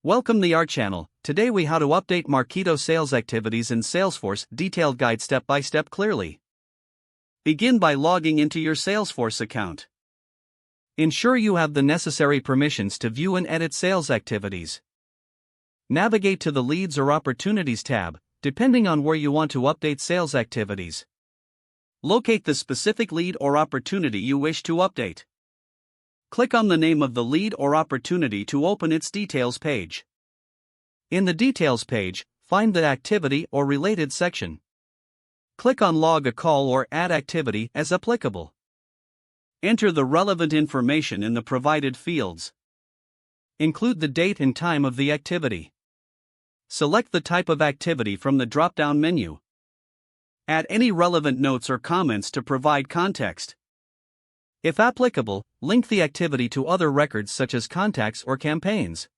Welcome to our channel. Today we how to update Marketo sales activities in Salesforce, detailed guide step by step clearly. Begin by logging into your Salesforce account. Ensure you have the necessary permissions to view and edit sales activities. Navigate to the Leads or Opportunities tab, depending on where you want to update sales activities. Locate the specific lead or opportunity you wish to update. Click on the name of the lead or opportunity to open its details page. In the details page, find the activity or related section. Click on Log a call or Add activity as applicable. Enter the relevant information in the provided fields. Include the date and time of the activity. Select the type of activity from the drop-down menu. Add any relevant notes or comments to provide context. If applicable, link the activity to other records such as contacts or campaigns.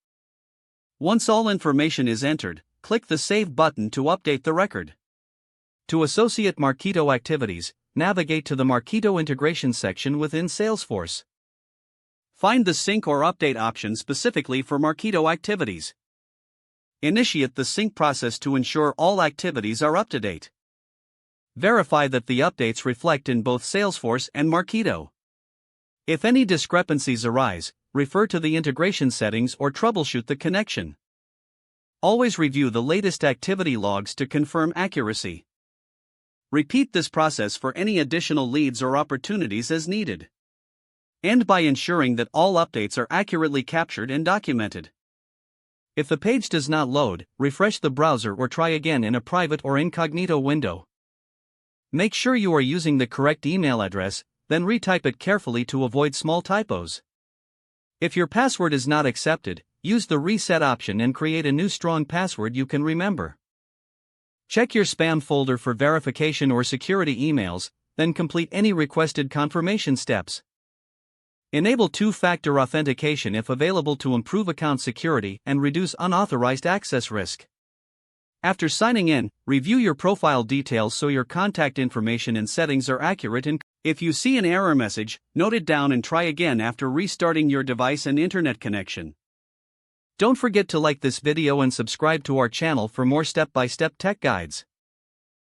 Once all information is entered, click the Save button to update the record. To associate Marketo activities, navigate to the Marketo integration section within Salesforce. Find the Sync or Update option specifically for Marketo activities. Initiate the sync process to ensure all activities are up to date. Verify that the updates reflect in both Salesforce and Marketo. If any discrepancies arise, refer to the integration settings or troubleshoot the connection. Always review the latest activity logs to confirm accuracy. Repeat this process for any additional leads or opportunities as needed. End by ensuring that all updates are accurately captured and documented. If the page does not load, refresh the browser or try again in a private or incognito window. Make sure you are using the correct email address, then retype it carefully to avoid small typos. If your password is not accepted, use the reset option and create a new strong password you can remember. Check your spam folder for verification or security emails, then complete any requested confirmation steps. Enable two-factor authentication if available to improve account security and reduce unauthorized access risk. After signing in, review your profile details so your contact information and settings are accurate. And if you see an error message, note it down and try again after restarting your device and internet connection. Don't forget to like this video and subscribe to our channel for more step-by-step tech guides.